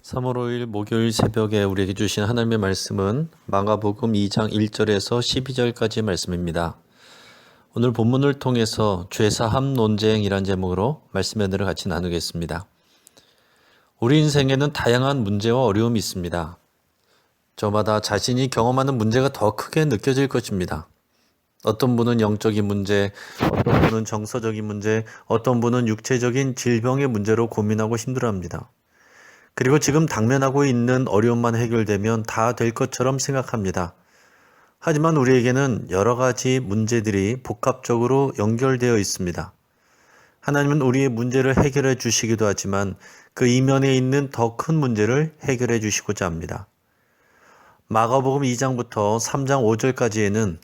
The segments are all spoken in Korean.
3월 5일 목요일 새벽에 우리에게 주신 하나님의 말씀은 마가복음 2장 1절에서 12절까지의 말씀입니다. 오늘 본문을 통해서 죄사함 논쟁이란 제목으로 말씀의 은혜를 같이 나누겠습니다. 우리 인생에는 다양한 문제와 어려움이 있습니다. 저마다 자신이 경험하는 문제가 더 크게 느껴질 것입니다. 어떤 분은 영적인 문제, 어떤 분은 정서적인 문제, 어떤 분은 육체적인 질병의 문제로 고민하고 힘들어합니다. 그리고 지금 당면하고 있는 어려움만 해결되면 다 될 것처럼 생각합니다. 하지만 우리에게는 여러 가지 문제들이 복합적으로 연결되어 있습니다. 하나님은 우리의 문제를 해결해 주시기도 하지만 그 이면에 있는 더 큰 문제를 해결해 주시고자 합니다. 마가복음 2장부터 3장 5절까지에는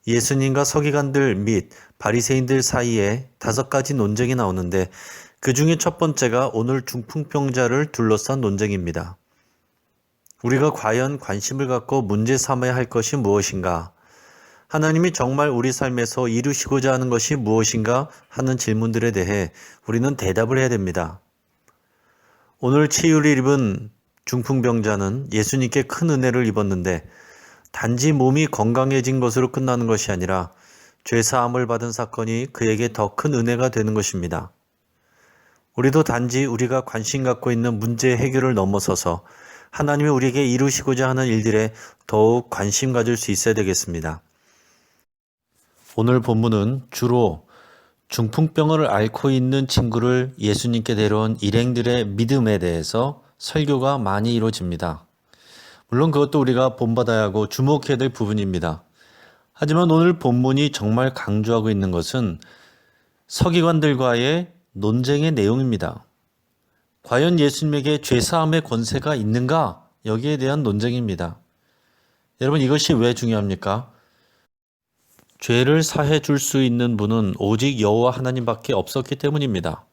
예수님과 서기관들 및 바리새인들 사이에 5가지 논쟁이 나오는데 그 중에 첫 번째가 오늘 중풍병자를 둘러싼 논쟁입니다. 우리가 과연 관심을 갖고 문제 삼아야 할 것이 무엇인가? 하나님이 정말 우리 삶에서 이루시고자 하는 것이 무엇인가 하는 질문들에 대해 우리는 대답을 해야 됩니다. 오늘 치유를 입은 중풍병자는 예수님께 큰 은혜를 입었는데 단지 몸이 건강해진 것으로 끝나는 것이 아니라 죄사함을 받은 사건이 그에게 더 큰 은혜가 되는 것입니다. 우리도 단지 우리가 관심 갖고 있는 문제 해결을 넘어서서 하나님이 우리에게 이루시고자 하는 일들에 더욱 관심 가질 수 있어야 되겠습니다. 오늘 본문은 주로 중풍병을 앓고 있는 친구를 예수님께 데려온 일행들의 믿음에 대해서 설교가 많이 이루어집니다. 물론 그것도 우리가 본받아야 하고 주목해야 될 부분입니다. 하지만 오늘 본문이 정말 강조하고 있는 것은 서기관들과의 논쟁의 내용입니다. 과연 예수님에게 죄사함의 권세가 있는가? 여기에 대한 논쟁입니다. 여러분, 이것이 왜 중요합니까? 죄를 사해 줄 수 있는 분은 오직 여호와 하나님밖에 없었기 때문입니다.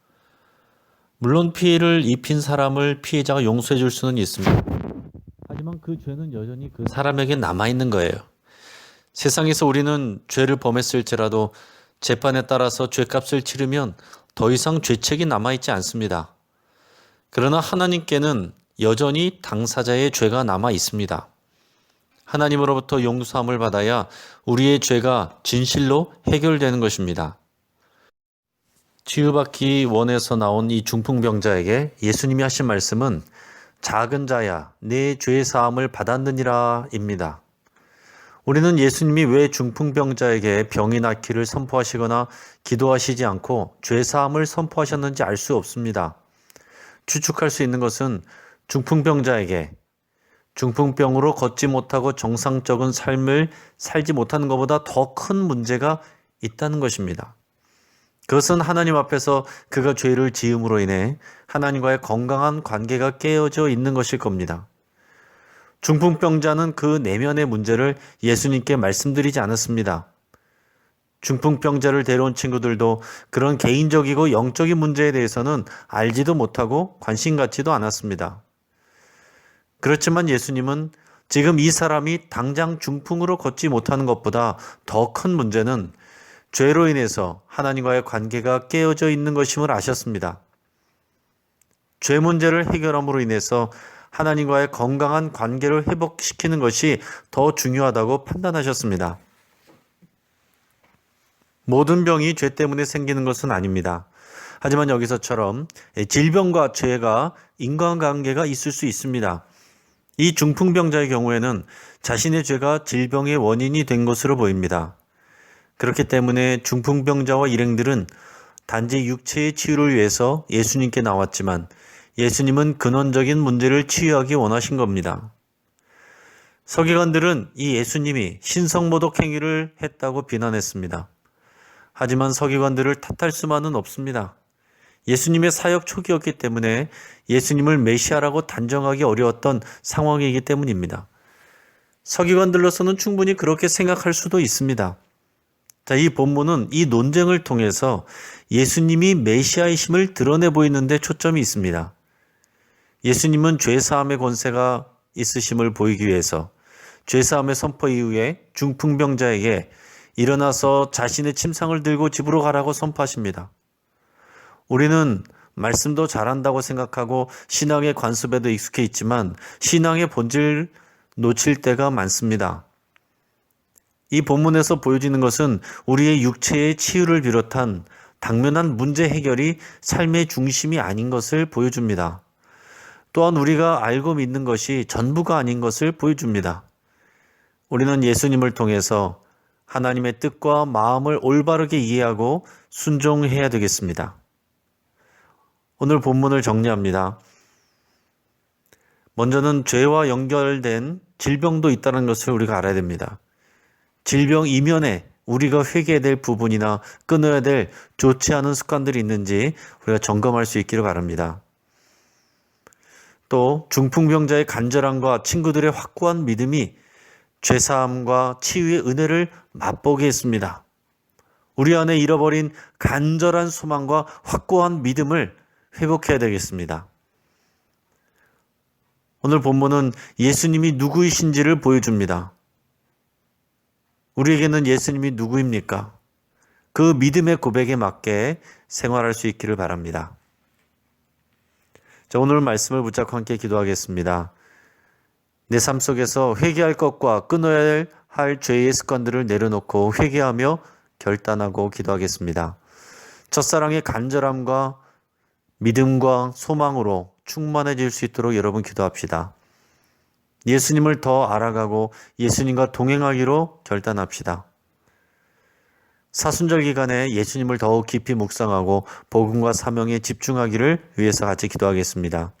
물론 피해를 입힌 사람을 피해자가 용서해 줄 수는 있습니다. 하지만 그 죄는 여전히 그 사람에게 남아있는 거예요. 세상에서 우리는 죄를 범했을지라도 재판에 따라서 죄값을 치르면 더 이상 죄책이 남아있지 않습니다. 그러나 하나님께는 여전히 당사자의 죄가 남아 있습니다. 하나님으로부터 용서함을 받아야 우리의 죄가 진실로 해결되는 것입니다. 치유받기 원해서 나온 이 중풍병자에게 예수님이 하신 말씀은 작은 자야, 내 죄 사함을 받았느니라 입니다. 우리는 예수님이 왜 중풍병자에게 병이 낫기를 선포하시거나 기도하시지 않고 죄 사함을 선포하셨는지 알 수 없습니다. 추측할 수 있는 것은 중풍병자에게 중풍병으로 걷지 못하고 정상적인 삶을 살지 못하는 것보다 더 큰 문제가 있다는 것입니다. 그것은 하나님 앞에서 그가 죄를 지음으로 인해 하나님과의 건강한 관계가 깨어져 있는 것일 겁니다. 중풍병자는 그 내면의 문제를 예수님께 말씀드리지 않았습니다. 중풍병자를 데려온 친구들도 그런 개인적이고 영적인 문제에 대해서는 알지도 못하고 관심 갖지도 않았습니다. 그렇지만 예수님은 지금 이 사람이 당장 중풍으로 걷지 못하는 것보다 더 큰 문제는 죄로 인해서 하나님과의 관계가 깨어져 있는 것임을 아셨습니다. 죄 문제를 해결함으로 인해서 하나님과의 건강한 관계를 회복시키는 것이 더 중요하다고 판단하셨습니다. 모든 병이 죄 때문에 생기는 것은 아닙니다. 하지만 여기서처럼 질병과 죄가 인간관계가 있을 수 있습니다. 이 중풍병자의 경우에는 자신의 죄가 질병의 원인이 된 것으로 보입니다. 그렇기 때문에 중풍병자와 일행들은 단지 육체의 치유를 위해서 예수님께 나왔지만 예수님은 근원적인 문제를 치유하기 원하신 겁니다. 서기관들은 이 예수님이 신성모독 행위를 했다고 비난했습니다. 하지만 서기관들을 탓할 수만은 없습니다. 예수님의 사역 초기였기 때문에 예수님을 메시아라고 단정하기 어려웠던 상황이기 때문입니다. 서기관들로서는 충분히 그렇게 생각할 수도 있습니다. 자, 이 본문은 이 논쟁을 통해서 예수님이 메시아이심을 드러내 보이는 데 초점이 있습니다. 예수님은 죄사함의 권세가 있으심을 보이기 위해서 죄사함의 선포 이후에 중풍병자에게 일어나서 자신의 침상을 들고 집으로 가라고 선포하십니다. 우리는 말씀도 잘한다고 생각하고 신앙의 관습에도 익숙해 있지만 신앙의 본질 놓칠 때가 많습니다. 이 본문에서 보여지는 것은 우리의 육체의 치유를 비롯한 당면한 문제 해결이 삶의 중심이 아닌 것을 보여줍니다. 또한 우리가 알고 믿는 것이 전부가 아닌 것을 보여줍니다. 우리는 예수님을 통해서 하나님의 뜻과 마음을 올바르게 이해하고 순종해야 되겠습니다. 오늘 본문을 정리합니다. 먼저는 죄와 연결된 질병도 있다는 것을 우리가 알아야 됩니다. 질병 이면에 우리가 회개해야 될 부분이나 끊어야 될 좋지 않은 습관들이 있는지 우리가 점검할 수 있기를 바랍니다. 또 중풍병자의 간절함과 친구들의 확고한 믿음이 죄사함과 치유의 은혜를 맛보게 했습니다. 우리 안에 잃어버린 간절한 소망과 확고한 믿음을 회복해야 되겠습니다. 오늘 본문은 예수님이 누구이신지를 보여줍니다. 우리에게는 예수님이 누구입니까? 그 믿음의 고백에 맞게 생활할 수 있기를 바랍니다. 자, 오늘 말씀을 붙잡고 함께 기도하겠습니다. 내 삶 속에서 회개할 것과 끊어야 할 죄의 습관들을 내려놓고 회개하며 결단하고 기도하겠습니다. 첫사랑의 간절함과 믿음과 소망으로 충만해질 수 있도록 여러분 기도합시다. 예수님을 더 알아가고 예수님과 동행하기로 결단합시다. 사순절 기간에 예수님을 더욱 깊이 묵상하고 복음과 사명에 집중하기를 위해서 같이 기도하겠습니다.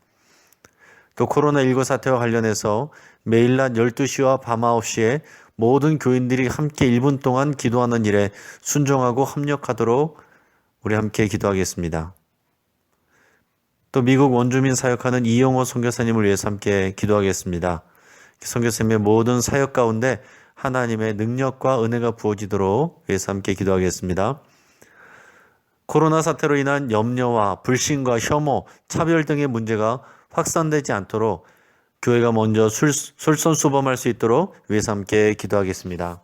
또 코로나19 사태와 관련해서 매일 낮 12시와 밤 9시에 모든 교인들이 함께 1분 동안 기도하는 일에 순종하고 합력하도록 우리 함께 기도하겠습니다. 또 미국 원주민 사역하는 이영호 선교사님을 위해서 함께 기도하겠습니다. 선교사님의 모든 사역 가운데 하나님의 능력과 은혜가 부어지도록 위해서 함께 기도하겠습니다. 코로나 사태로 인한 염려와 불신과 혐오, 차별 등의 문제가 확산되지 않도록 교회가 먼저 솔선수범할 수 있도록 위해서 함께 기도하겠습니다.